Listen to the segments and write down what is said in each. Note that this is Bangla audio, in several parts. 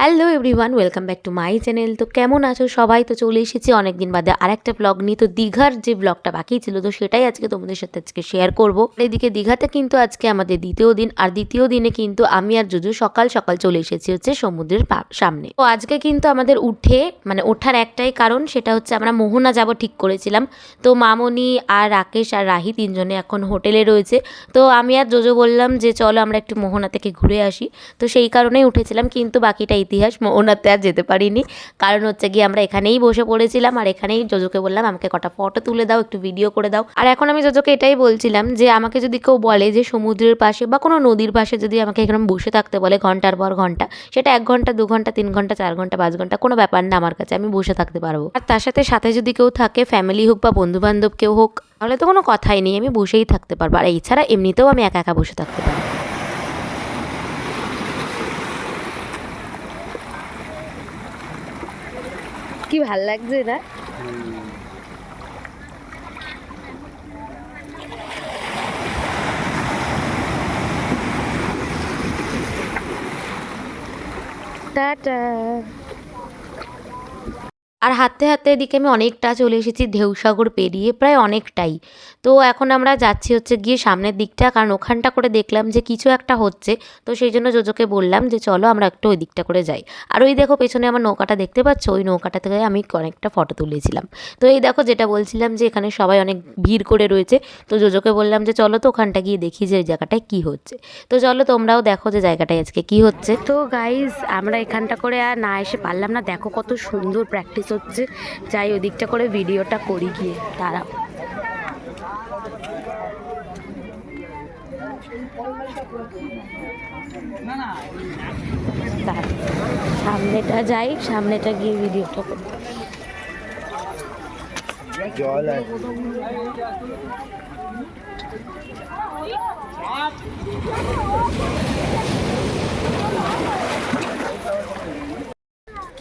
Hello everyone, welcome back to my channel. তো কেমন আছো সবাই? তো চলে এসেছি অনেকদিন বাদে আরেকটা ব্লগ নিয়ে। তো দীঘার যে ব্লগটা বাকি ছিল, তো সেটাই আজকে তোমাদের সাথে শেয়ার করব। এদিকে দীঘাতে কিন্তু আজকে আমাদের দ্বিতীয় দিন, আর দ্বিতীয় দিনে কিন্তু আমি আর জুজু সকাল সকাল চলে এসেছি হচ্ছে সমুদ্রের সামনে। তো আজকে কিন্তু আমাদের ওঠার একটাই কারণ, সেটা হচ্ছে আমরা মোহনা যাব ঠিক করেছিলাম। তো মামনি আর রাকেশ আর রাহি তিনজনে এখন হোটেলে রয়েছে। তো আমি আর জোজো বললাম যে চলো আমরা একটু মোহনা থেকে ঘুরে আসি। তো সেই কারণেই উঠেছিলাম, কিন্তু বাকিটা ইতিহাস, মোহনাতে আর যেতে পারিনি। কারণ হচ্ছে গিয়ে আমরা এখানেই বসে পড়েছিলাম, আর এখানেই জোজোকে বললাম আমাকে কটা ফটো তুলে দাও, একটু ভিডিও করে দাও। আর এখন আমি জোজোকে এটাই বলছিলাম যে আমাকে যদি কেউ বলে যে সমুদ্রের পাশে বা কোনো নদীর পাশে যদি আমাকে এখানে বসে থাকতে বলে ঘন্টার পর ঘন্টা, সেটা 1 ঘন্টা 2 ঘন্টা 3 ঘন্টা 4 ঘন্টা 5 ঘন্টা কোনো ব্যাপার না আমার কাছে, আমি বসে থাকতে পারবো। আর তার সাথে সাথে যদি কেউ থাকে, ফ্যামিলি হোক বা বন্ধু বান্ধব কেউ হোক, তাহলে তো কোনো কথাই নেই, আমি বসেই থাকতে পারবো। আর এছাড়া এমনিতেও আমি একা একা বসে থাকতে পারবো। কি ভাল লাগছে না? টাটা। আর হাঁটতে হাঁটতে এদিকে আমি অনেকটা চলে এসেছি ঢেউসাগর পেরিয়ে, প্রায় অনেকটাই। তো এখন আমরা যাচ্ছি হচ্ছে গিয়ে সামনের দিকটা, কারণ ওখানটা করে দেখলাম যে কিছু একটা হচ্ছে। তো সেই জন্য জোজোকে বললাম যে চলো আমরা একটু ওই দিকটা করে যাই। আর ওই দেখো পেছনে আমার নৌকাটা দেখতে পাচ্ছ, ওই নৌকাটা থেকে আমি অনেকটা ফটো তুলেছিলাম। তো এই দেখো যেটা বলছিলাম যে এখানে সবাই অনেক ভিড় করে রয়েছে। তো জোজোকে বললাম যে চলো তো ওখানটা গিয়ে দেখি যে ওই জায়গাটায় কী হচ্ছে। তো চলো তোমরাও দেখো যে জায়গাটায় আজকে কী হচ্ছে। তো গাইজ আমরা এখানটা করে আর না এসে পারলাম না, দেখো কত সুন্দর প্র্যাকটিস হচ্ছে। যাই ওই দিকটা করে ভিডিওটা করি গিয়ে, দাঁড়াও। সামনেটা যাই, সামনেটা গিয়ে ভিডিওটা করি। জল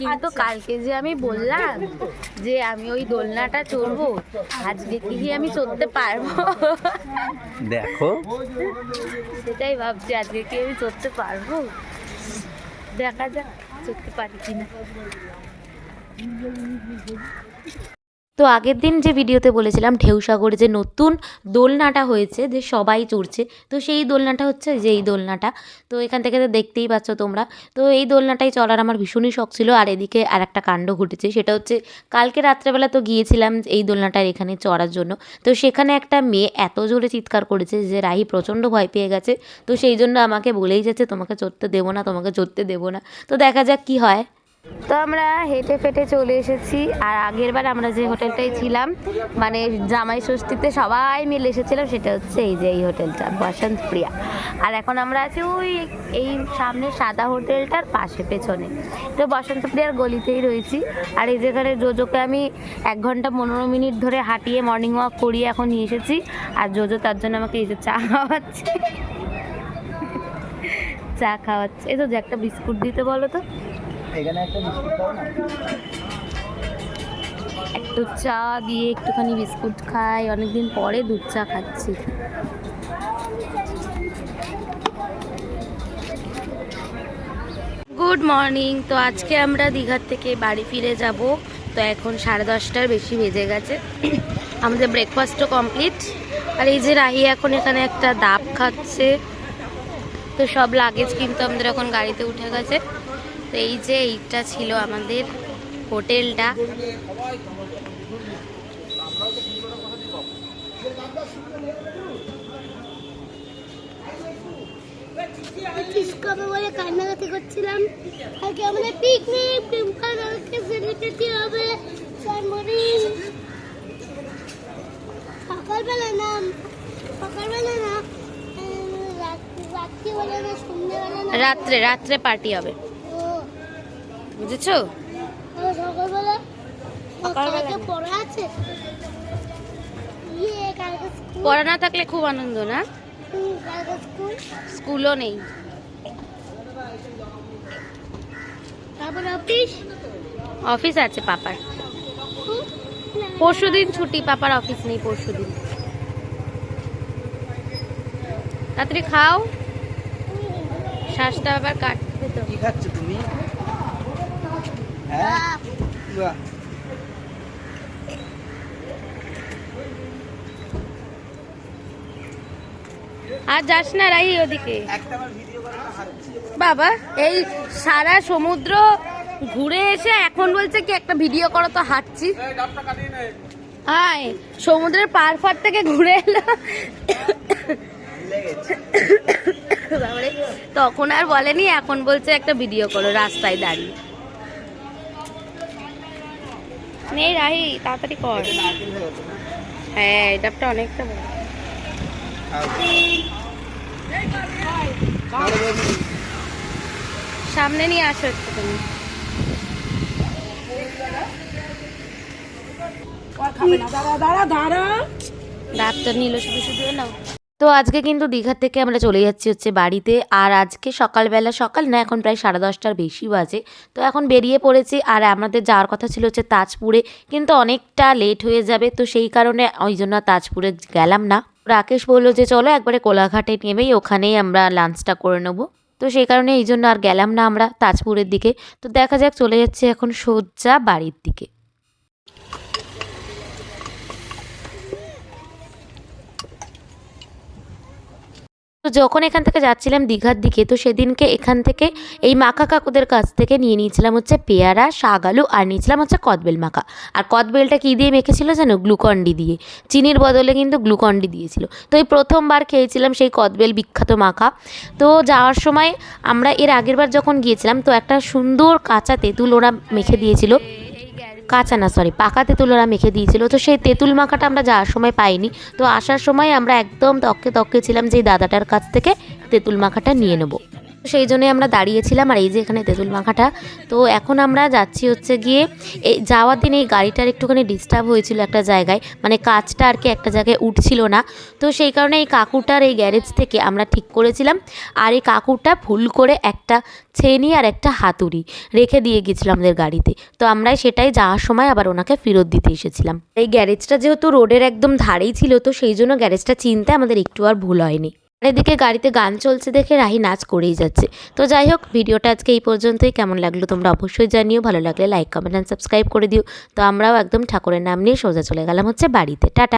কিন্তু কালকে যে আমি বললাম যে আমি ওই দোলনাটা চড়বো, আজকে কি আমি চড়তে পারবো? দেখো সেটাই ভাবছি, আজকে কি আমি চড়তে পারবো, দেখা যাক চড়তে পারি কিনা। তো আগের দিন যে ভিডিওতে বলেছিলাম ঢেউসাগরে যে নতুন দোলনাটা হয়েছে, যে সবাই চড়ছে, তো সেই দোলনাটা হচ্ছে যে এই দোলনাটা। তো এখান থেকে তো দেখতেই পাচ্ছ তোমরা। তো এই দোলনাটাই চড়ার আমার ভীষণই শখ ছিল। আর এদিকে আর একটা কাণ্ড ঘটেছে, সেটা হচ্ছে কালকে রাত্রেবেলা তো গিয়েছিলাম এই দোলনাটার এখানে চড়ার জন্য। তো সেখানে একটা মেয়ে এত জোরে চিৎকার করেছে যে রাহি প্রচণ্ড ভয় পেয়ে গেছে। তো সেই জন্য আমাকে বলেই যাচ্ছে তোমাকে চড়তে দেবো না, তোমাকে চড়তে দেবো না। তো দেখা যাক কি হয়। তো আমরা হেঁটে ফেটে চলে এসেছি। আর আগেরবার আমরা যে হোটেলটায় ছিলাম, মানে জামাই ষষ্ঠীতে সবাই মিলে এসেছিলাম, সেটা হচ্ছে এই যে এই হোটেলটা বসন্ত প্রিয়া। আর এখন আমরা আছি ওই এই সামনে সাদা হোটেলটার পাশে পেছনে। তো বসন্ত প্রিয়ার গলিতেই রয়েছি। আর এই যেখানে জোজোকে আমি 1 ঘন্টা 15 মিনিট ধরে হাঁটিয়ে মর্নিং ওয়াক করিয়ে এখন নিয়ে এসেছি। আর জোজো তার জন্য আমাকে এই যে চা খাওয়াচ্ছে, চা খাওয়াচ্ছে। এই তো যে একটা বিস্কুট দিতে বলো তো, এখানে একটা বিস্কুট দাও না। একটু চা দিয়ে একটুখানি বিস্কুট খাই, অনেকদিন পরে দুধ চা খাচ্ছি। Good morning. তো আজকে আমরা দীঘার থেকে বাড়ি ফিরে যাব। তো এখন 10:30টার বেশি বেজে গেছে। আমাদের ব্রেকফাস্টও কমপ্লিট। আর এই যে রাহি এখন এখানে একটা ডাব খাচ্ছে। তো সব লাগেজ কিন্তু আমাদের এখন গাড়িতে উঠে গেছে। তো এই যে এইটা ছিল আমাদের হোটেলটা। বলে কান্নাকাটি করছিলাম। আজকে আমাদের পিকনিক, হবে সকালবেলা না, রাত্রিবেলা না, সন্ধ্যেবেলা না, রাত্রে রাত্রে পার্টি হবে, বুঝেছো? সকালবেলা কালকে পড়া আছে। পড়া না থাকলে খুব আনন্দ না? কালকে স্কুলও নেই। তারপর অফিস অফিস আছে পাপার, পরশুদিন ছুটি, পাপার অফিস নেই পরশুদিন। তাড়াতাড়ি খাও, শ্বাসটা আবার কাটবে তো। কি খাচ্ছ তুমি? হ্যাঁ বাহ। আর যাস না রাহি ওদিকে বাবা, এই সারা সমুদ্র ঘুরে এসে এখন বলছে কি একটা ভিডিও করো, তো হাঁটছি। হাই, সমুদ্রের পার ফার থেকে ঘুরে এলো, বাবারে, তখন আর বলেনি, এখন বলছে একটা ভিডিও করো রাস্তায় দাঁড়িয়ে। নেই রাহি, তাড়াতাড়ি কর। হ্যাঁ, এই ডাবটা অনেকটা বড়। সামনে নিয়ে আসো একটু তুমি। ডাবটা নিল শুধু শুধু নাও। তো আজকে কিন্তু দীঘার থেকে আমরা চলে যাচ্ছি হচ্ছে বাড়িতে। আর আজকে সকালবেলা, সকাল না, এখন প্রায় 10:30টার বেশি বাজে। তো এখন বেরিয়ে পড়েছি। আর আমাদের যাওয়ার কথা ছিল হচ্ছে তাজপুরে, কিন্তু অনেকটা লেট হয়ে যাবে, তো সেই কারণে ওই জন্য তাজপুরে গেলাম না। রাকেশ বললো যে চলো একবারে কোলাঘাটে নেমেই ওখানেই আমরা লাঞ্চটা করে নেবো। তো সেই কারণে এই জন্য আর গেলাম না আমরা তাজপুরের দিকে। তো দেখা যাক, চলে যাচ্ছে এখন সোজা বাড়ির দিকে। তো যখন এখান থেকে যাচ্ছিলাম দীঘার দিকে, তো সেদিনকে এখান থেকে এই মাখা কাকুদের কাছ থেকে নিয়ে নিয়েছিলাম হচ্ছে পেয়ারা, শাক আলু, আর নিয়েছিলাম হচ্ছে কদবেল মাখা। আর কদবেলটা কী দিয়ে মেখেছিল জানো? গ্লুকন্ডি দিয়ে। চিনির বদলে কিন্তু গ্লুকন্ডি দিয়েছিল। তো এই প্রথমবার খেয়েছিলাম সেই কদবেল বিখ্যাত মাখা। তো যাওয়ার সময় আমরা এর আগের বার যখন গিয়েছিলাম, তো একটা সুন্দর কাঁচা তেঁতুল ওরা মেখে দিয়েছিল, কাঁচা না সরি পাকা তেঁতুল ওরা মেখে দিয়েছিল। তো সেই তেঁতুল মাখাটা আমরা যাওয়ার সময় পাইনি। তো আসার সময় আমরা একদম তককে ছিলাম যে এই দাদাটার কাছ থেকে তেঁতুল মাখাটা নিয়ে নেব। সেই জন্যই আমরা দাঁড়িয়েছিলাম। আর এই যে এখানে তেঁতুল মাখাটা। তো এখন আমরা যাচ্ছি হচ্ছে গিয়ে, এই যাওয়ার দিন এই গাড়িটার একটুখানি ডিস্টার্ব হয়েছিল একটা জায়গায়, মানে কাজটা আর কি একটা জায়গায় উঠছিল না। তো সেই কারণে এই কাকুটার এই গ্যারেজ থেকে আমরা ঠিক করেছিলাম। আর এই কাকুটা ভুল করে একটা ছেনি আর একটা হাতুড়ি রেখে দিয়ে গেছিলাম আমাদের গাড়িতে। তো আমরা সেটাই যাওয়ার সময় আবার ওনাকে ফেরত দিতে এসেছিলাম। এই গ্যারেজটা যেহেতু রোডের একদম ধারেই ছিল, তো সেই জন্য গ্যারেজটা চিনতে আমাদের একটু আর ভুল হয়নি। এদিকে গাড়িতে গান চলছে দেখে রাহি নাচ করেই যাচ্ছে। তো যাই হোক, ভিডিওটা আজকে এই পর্যন্তই। কেমন লাগলো তোমরা অবশ্যই জানিও। ভালো লাগলে লাইক, কমেন্ট অ্যান্ড সাবস্ক্রাইব করে দিও। তো আমরাও একদম ঠাকুরের নাম নিয়ে সোজা চলে গেলাম হচ্ছে বাড়িতে। টাটা।